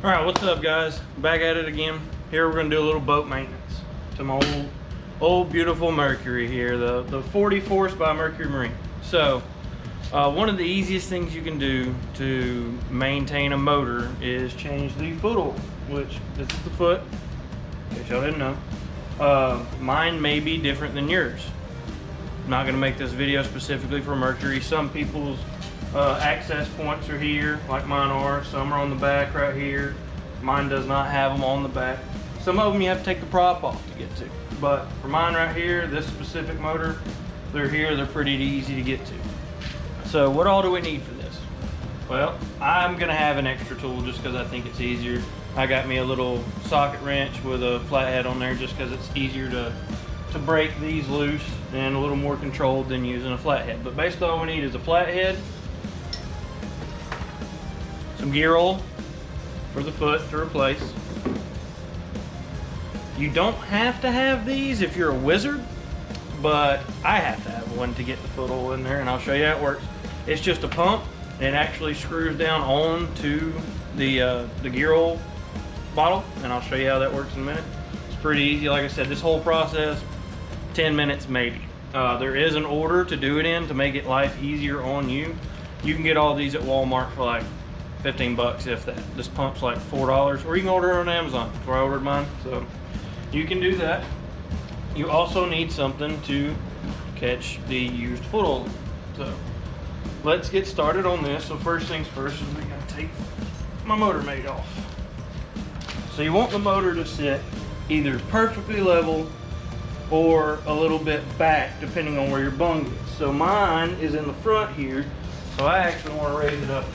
All right, what's up, guys? Back at it again. Here we're gonna do a little boat maintenance to my old beautiful Mercury here, the 40 Force by Mercury Marine. So one of the easiest things you can do to maintain a motor is change the foot oil, which this is the foot, in case y'all didn't know. Mine may be different than yours. I'm not gonna make this video specifically for Mercury. Some people's access points are here, like mine are. Some are on the back right here. Mine does not have them on the back. Some of them you have to take the prop off to get to. But for mine right here, this specific motor, they're here, they're pretty easy to get to. So what all do we need for this? Well, I'm gonna have an extra tool just because I think it's easier. I got me a little socket wrench with a flathead on there just because it's easier to break these loose and a little more controlled than using a flathead. But basically all we need is a flathead, some gear oil for the foot to replace. You don't have to have these if you're a wizard, but I have to have one to get the foot oil in there, and I'll show you how it works. It's just a pump, and it actually screws down onto the gear oil bottle, and I'll show you how that works in a minute. It's pretty easy. Like I said, this whole process, 10 minutes maybe. There is an order to do it in to make it life easier on you. You can get all these at Walmart for like 15 bucks, if that. This pump's like $4, or you can order it on Amazon. That's where I ordered mine, so you can do that. You also need something to catch the used foot oil. So let's get started on this. So first things first is we gotta take my motor mate off. So you want the motor to sit either perfectly level or a little bit back, depending on where your bung is. So mine is in the front here, so I actually want to raise it up.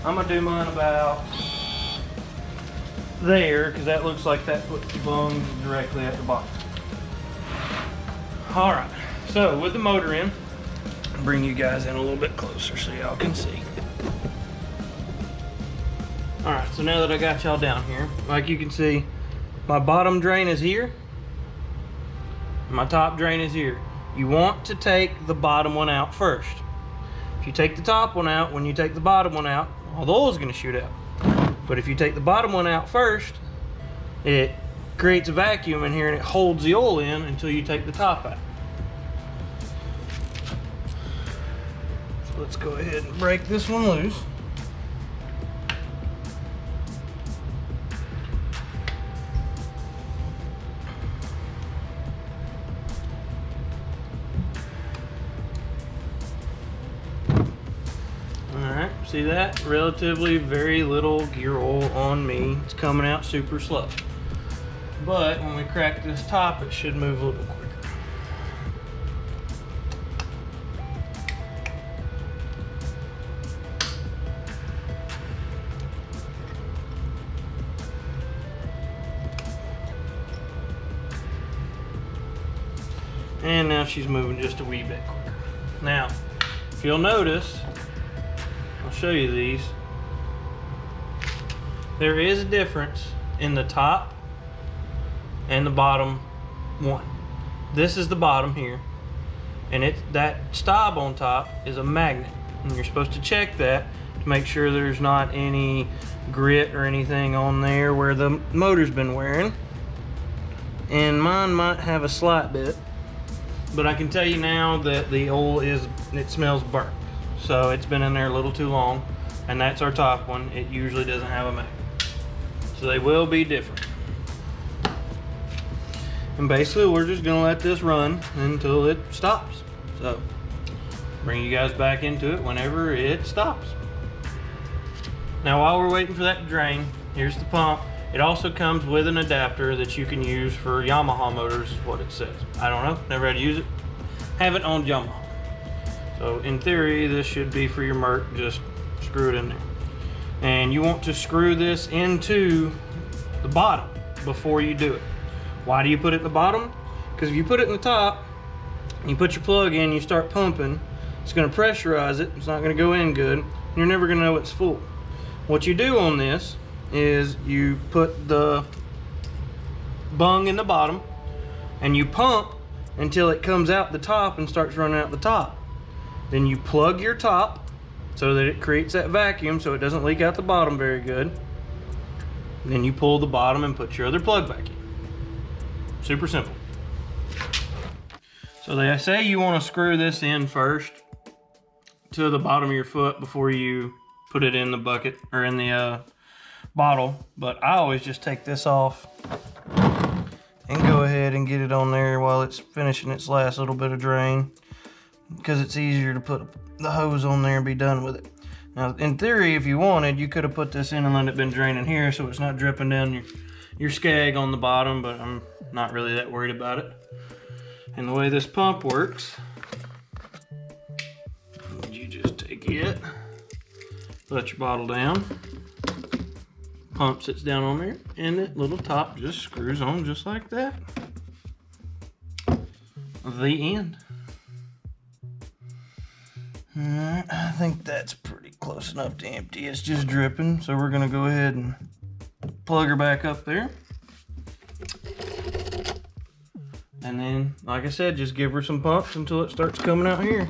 I'm gonna do mine about there, because that looks like that puts the bung directly at the bottom. All right, so with the motor in, I'll bring you guys in a little bit closer so y'all can see. All right, so now that I got y'all down here, like you can see, my bottom drain is here, my top drain is here. You want to take the bottom one out first. If you take the top one out, when you take the bottom one out, all the oil is going to shoot out. But if you take the bottom one out first, it creates a vacuum in here and it holds the oil in until you take the top out. So let's go ahead and break this one loose. See that? Relatively very little gear oil on me. It's coming out super slow. But when we crack this top, it should move a little quicker. And now she's moving just a wee bit quicker. Now, if you'll notice, I'll show you these. There is a difference in the top and the bottom one. This is the bottom here, and that stop on top is a magnet, and you're supposed to check that to make sure there's not any grit or anything on there where the motor's been wearing. And mine might have a slight bit, but I can tell you now that the oil it smells burnt. So it's been in there a little too long, and that's our top one. It usually doesn't have a magnet. So they will be different. And basically we're just gonna let this run until it stops. So bring you guys back into it whenever it stops. Now while we're waiting for that to drain, here's the pump. It also comes with an adapter that you can use for Yamaha motors, is what it says. I don't know, never had to use it. Haven't owned Yamaha. So in theory, this should be for your Merc, just screw it in there. And you want to screw this into the bottom before you do it. Why do you put it in the bottom? Because if you put it in the top, and you put your plug in, you start pumping, it's gonna pressurize it, it's not gonna go in good, and you're never gonna know it's full. What you do on this is you put the bung in the bottom, and you pump until it comes out the top and starts running out the top. Then you plug your top so that it creates that vacuum so it doesn't leak out the bottom very good. And then you pull the bottom and put your other plug back in. Super simple. So they say you want to screw this in first to the bottom of your foot before you put it in the bucket or in the bottle, but I always just take this off and go ahead and get it on there while it's finishing its last little bit of drain, because it's easier to put the hose on there and be done with it. Now, in theory, if you wanted, you could have put this in and let it been draining here so it's not dripping down your skag on the bottom, but I'm not really that worried about it. And the way this pump works, you just take it, let your bottle down, pump sits down on there, and that little top just screws on just like that. The end. Alright, I think that's pretty close enough to empty. It's just dripping, so we're gonna go ahead and plug her back up there. And then, like I said, just give her some pumps until it starts coming out here.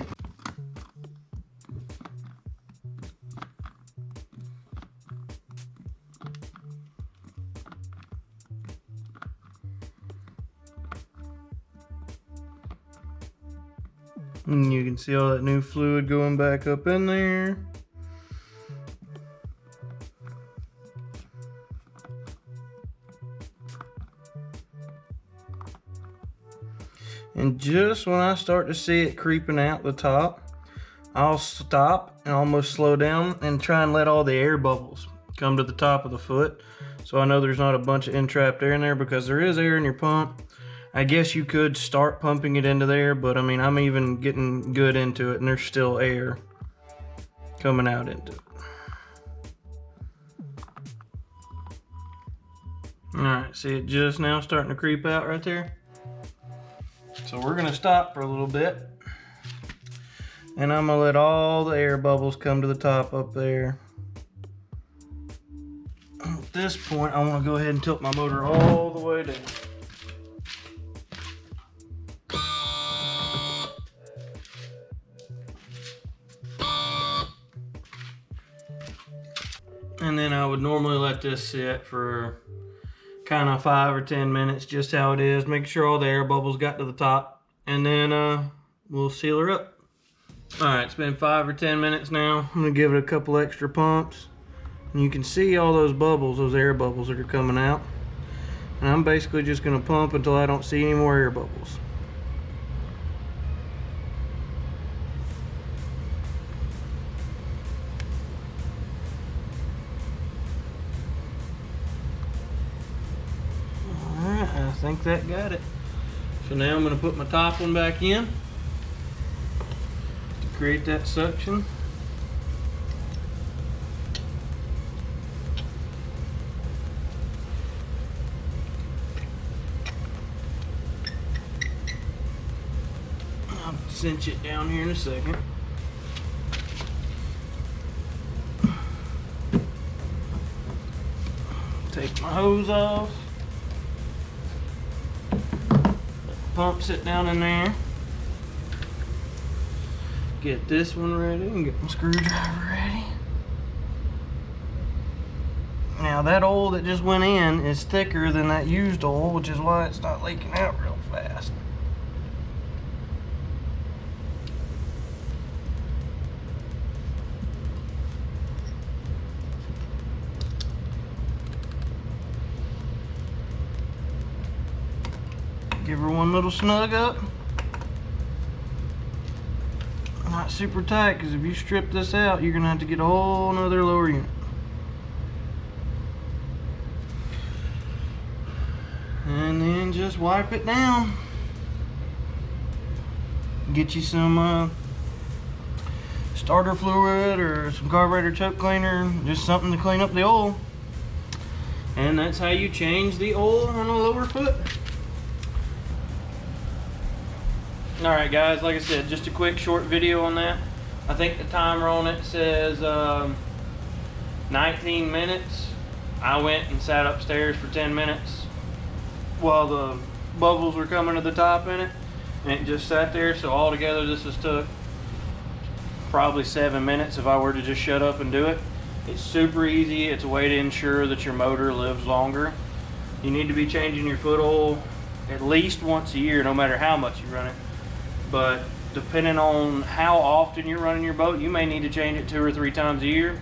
And you can see all that new fluid going back up in there. And just when I start to see it creeping out the top, I'll stop and almost slow down and try and let all the air bubbles come to the top of the foot. So I know there's not a bunch of entrapped air in there, because there is air in your pump. I guess you could start pumping it into there, but I mean, I'm even getting good into it and there's still air coming out into it. All right, see it just now starting to creep out right there? So we're gonna stop for a little bit, and I'm gonna let all the air bubbles come to the top up there. At this point, I wanna go ahead and tilt my motor all the way down. And then I would normally let this sit for kind of 5 or 10 minutes, just how it is. Make sure all the air bubbles got to the top, and then we'll seal her up. All right, it's been 5 or 10 minutes now. I'm gonna give it a couple extra pumps. And you can see all those bubbles, those air bubbles that are coming out. And I'm basically just gonna pump until I don't see any more air bubbles. I think that got it. So now I'm going to put my top one back in to create that suction. I'll cinch it down here in a second. Take my hose off. Pump sit down in there. Get this one ready and get my screwdriver ready. Now that oil that just went in is thicker than that used oil, which is why it's not leaking out real fast. Give her one little snug up. Not super tight, because if you strip this out, you're gonna have to get a whole nother lower unit. And then just wipe it down. Get you some starter fluid or some carburetor choke cleaner, just something to clean up the oil. And that's how you change the oil on the lower foot. Alright guys, like I said, just a quick short video on that. I think the timer on it says 19 minutes. I went and sat upstairs for 10 minutes while the bubbles were coming to the top in it, and it just sat there. So altogether this has took probably 7 minutes if I were to just shut up and do it. It's super easy. It's a way to ensure that your motor lives longer. You need to be changing your foot oil at least once a year, no matter how much you run it. But depending on how often you're running your boat, you may need to change it 2 or 3 times a year.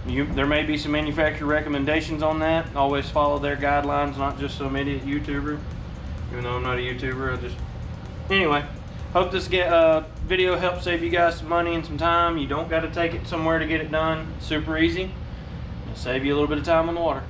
There may be some manufacturer recommendations on that. Always follow their guidelines, not just some idiot YouTuber. Even though I'm not a YouTuber, anyway. Hope this video helps save you guys some money and some time. You don't got to take it somewhere to get it done. It's super easy. It'll save you a little bit of time on the water.